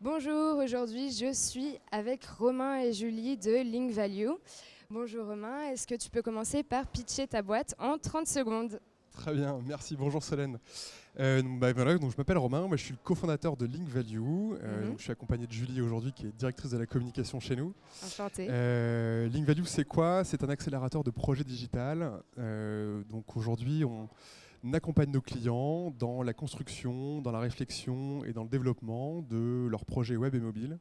Bonjour, aujourd'hui je suis avec Romain et Julie de Link Value. Bonjour Romain, est-ce que tu peux commencer par pitcher ta boîte en 30 secondes? Très bien, merci. Bonjour Solène. Donc je m'appelle Romain, moi je suis le cofondateur de Link Value. Donc je suis accompagné de Julie aujourd'hui qui est directrice de la communication chez nous. Enchantée. Link Value c'est quoi? C'est un accélérateur de projets digital. Donc aujourd'hui on accompagne nos clients dans la construction, dans la réflexion et dans le développement de leurs projets web et mobiles,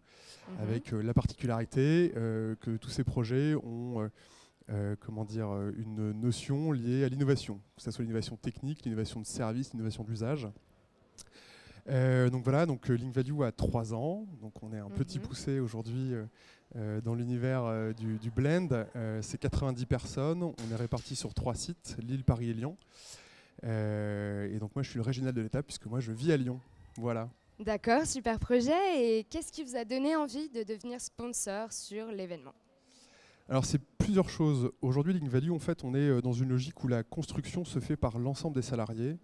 avec la particularité que tous ces projets ont une notion liée à l'innovation, que ce soit l'innovation technique, l'innovation de service, l'innovation d'usage. Donc Link Value a 3 ans, donc on est un petit poussé aujourd'hui dans l'univers du blend. C'est 90 personnes, on est répartis sur 3 sites, Lille, Paris et Lyon. Et donc moi je suis le régional de l'étape puisque moi je vis à Lyon. Voilà. D'accord, super projet. Et qu'est-ce qui vous a donné envie de devenir sponsor sur l'événement? Alors c'est plusieurs choses. Aujourd'hui, Link Value, en fait, on est dans une logique où la construction se fait par l'ensemble des salariés.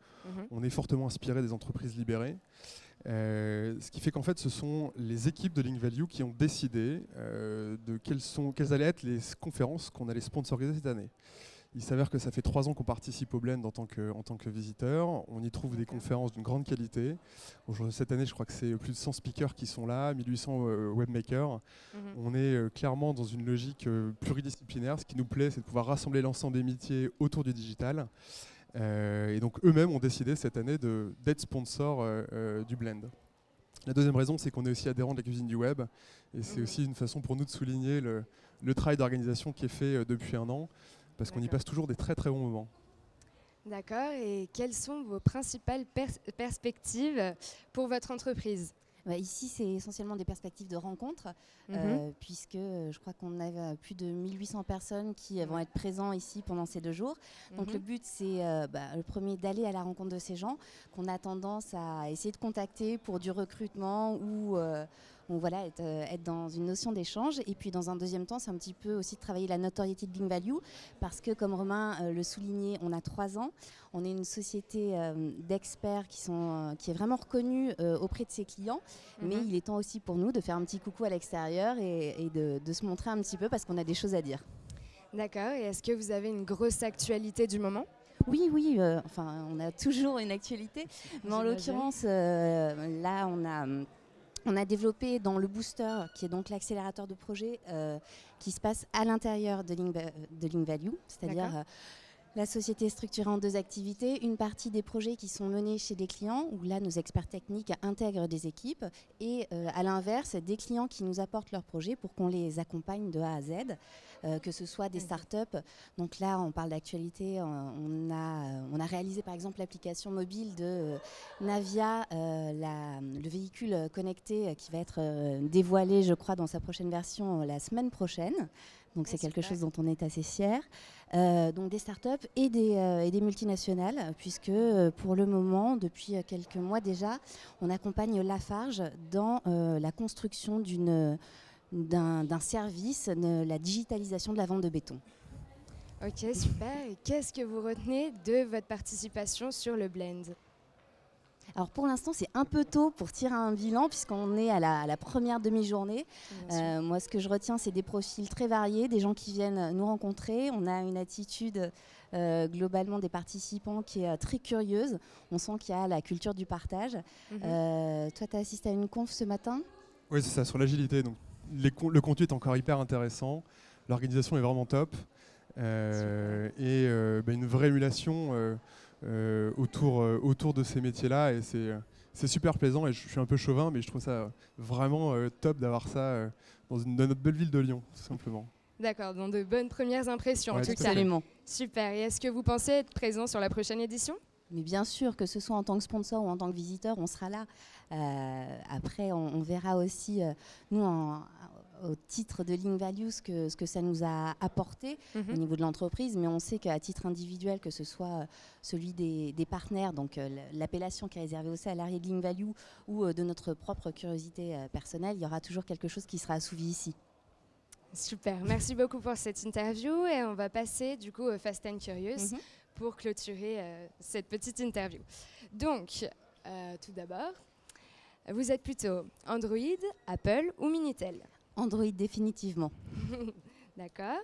On est fortement inspiré des entreprises libérées. Ce qui fait qu'en fait, ce sont les équipes de Link Value qui ont décidé de quelles allaient être les conférences qu'on allait sponsoriser cette année. Il s'avère que ça fait 3 ans qu'on participe au Blend en tant que visiteur. On y trouve des conférences d'une grande qualité. Cette année, je crois que c'est plus de 100 speakers qui sont là, 1800 webmakers. On est clairement dans une logique pluridisciplinaire. Ce qui nous plaît, c'est de pouvoir rassembler l'ensemble des métiers autour du digital. Et donc eux-mêmes ont décidé cette année d'être sponsors du Blend. La deuxième raison, c'est qu'on est aussi adhérent de la cuisine du web. Et c'est aussi une façon pour nous de souligner le travail d'organisation qui est fait depuis 1 an. Parce qu'on y passe toujours des très très bons moments. D'accord, et quelles sont vos principales perspectives pour votre entreprise? Ici, c'est essentiellement des perspectives de rencontres, puisque je crois qu'on a plus de 1800 personnes qui vont être présents ici pendant ces 2 jours. Donc le but, c'est le premier d'aller à la rencontre de ces gens qu'on a tendance à essayer de contacter pour du recrutement ou voilà, être dans une notion d'échange. Et puis dans un deuxième temps, c'est un petit peu aussi de travailler la notoriété de Link Value, parce que comme Romain le soulignait, on a 3 ans. On est une société d'experts qui est vraiment reconnue auprès de ses clients. Mais il est temps aussi pour nous de faire un petit coucou à l'extérieur et de se montrer un petit peu parce qu'on a des choses à dire. D'accord, et est-ce que vous avez une grosse actualité du moment? Oui, on a toujours une actualité. Mais en l'occurrence, là, on a développé dans le booster, qui est donc l'accélérateur de projet, qui se passe à l'intérieur de Link Value, c'est-à-dire la société est structurée en 2 activités. Une partie des projets qui sont menés chez des clients, où là, nos experts techniques intègrent des équipes. Et à l'inverse, des clients qui nous apportent leurs projets pour qu'on les accompagne de A à Z, que ce soit des startups. Donc là, on parle d'actualité. On a réalisé par exemple l'application mobile de Navia, le véhicule connecté qui va être dévoilé, je crois, dans sa prochaine version la semaine prochaine. Donc c'est quelque chose dont on est assez fiers. Donc des startups et des multinationales, puisque pour le moment, depuis quelques mois déjà, on accompagne Lafarge dans la construction d'un service, la digitalisation de la vente de béton. Ok, super. Et qu'est-ce que vous retenez de votre participation sur le Blend? Alors pour l'instant, c'est un peu tôt pour tirer un bilan puisqu'on est à la première demi-journée. Moi, ce que je retiens, c'est des profils très variés, des gens qui viennent nous rencontrer. On a une attitude globalement des participants qui est très curieuse. On sent qu'il y a la culture du partage. Toi, tu as assisté à une conf ce matin? Oui, c'est ça, sur l'agilité. Donc, le contenu est encore hyper intéressant. L'organisation est vraiment top. Une vraie émulation autour de ces métiers-là, et c'est super plaisant. Et je suis un peu chauvin, mais je trouve ça vraiment top d'avoir ça dans notre belle ville de Lyon, tout simplement. D'accord, donc de bonnes premières impressions. Ouais, en tout cas. Absolument. Super. Et est-ce que vous pensez être présent sur la prochaine édition? Mais bien sûr, que ce soit en tant que sponsor ou en tant que visiteur, on sera là. Après, on verra aussi, nous, au titre de Link Value, ce que ça nous a apporté au niveau de l'entreprise. Mais on sait qu'à titre individuel, que ce soit celui des partenaires, donc l'appellation qui est réservée aux salariés de Link Value, ou de notre propre curiosité personnelle, il y aura toujours quelque chose qui sera assouvi ici. Super, merci beaucoup pour cette interview, et on va passer du coup au Fast and Curious pour clôturer cette petite interview. Donc, tout d'abord, Vous êtes plutôt Android, Apple ou Minitel? Android définitivement. D'accord.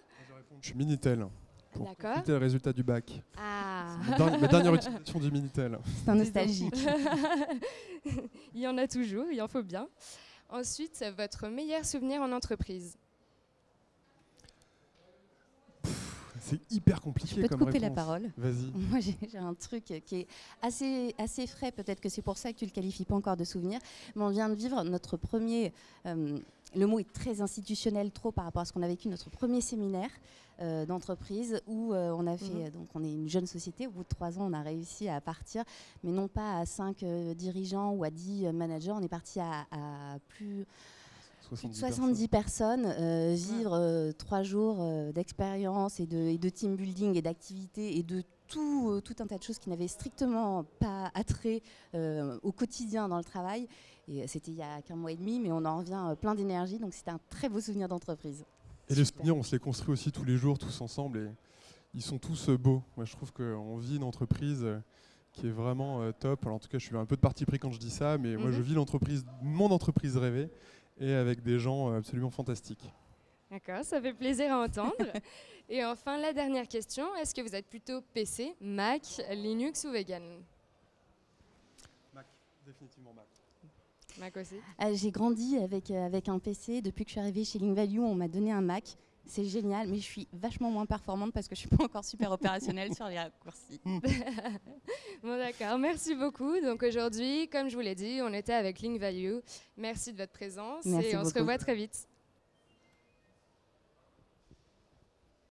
Je suis Minitel. Pour consulter le résultat du bac. Ah. Ma dernière utilisation du Minitel. C'est un nostalgique. Il y en a toujours, il en faut bien. Ensuite, votre meilleur souvenir en entreprise? C'est hyper compliqué. Je peux te comme couper réponse. la parole. Vas-y. Moi, j'ai un truc qui est assez frais. Peut-être que c'est pour ça que tu le qualifies pas encore de souvenir. Mais on vient de vivre notre premier... le mot est très institutionnel, trop par rapport à ce qu'on a vécu, notre premier séminaire d'entreprise où on a fait... Donc, on est une jeune société. Au bout de 3 ans, on a réussi à partir, mais non pas à 5 dirigeants ou à 10 managers. On est parti à plus... 70 personnes, vivre 3 jours d'expérience et de team building et d'activités et de tout un tas de choses qui n'avaient strictement pas attrait au quotidien dans le travail. Et c'était il y a qu'un mois et demi, mais on en revient plein d'énergie, donc c'était un très beau souvenir d'entreprise. Et les souvenirs, on se les construit aussi tous les jours, tous ensemble, et ils sont tous beaux. Moi, je trouve qu'on vit une entreprise qui est vraiment top. Alors, en tout cas, je suis un peu de parti pris quand je dis ça, mais moi, je vis mon entreprise rêvée, et avec des gens absolument fantastiques. D'accord, ça fait plaisir à entendre. Et enfin, la dernière question, est-ce que vous êtes plutôt PC, Mac, Linux ou vegan? Mac, définitivement Mac. Mac aussi. J'ai grandi avec un PC. Depuis que je suis arrivée chez Linkvalue, on m'a donné un Mac. C'est génial, mais je suis vachement moins performante parce que je ne suis pas encore super opérationnelle sur les raccourcis. Bon, d'accord, merci beaucoup. Donc aujourd'hui, comme je vous l'ai dit, on était avec Linkvalue. Merci de votre présence et on se revoit très vite.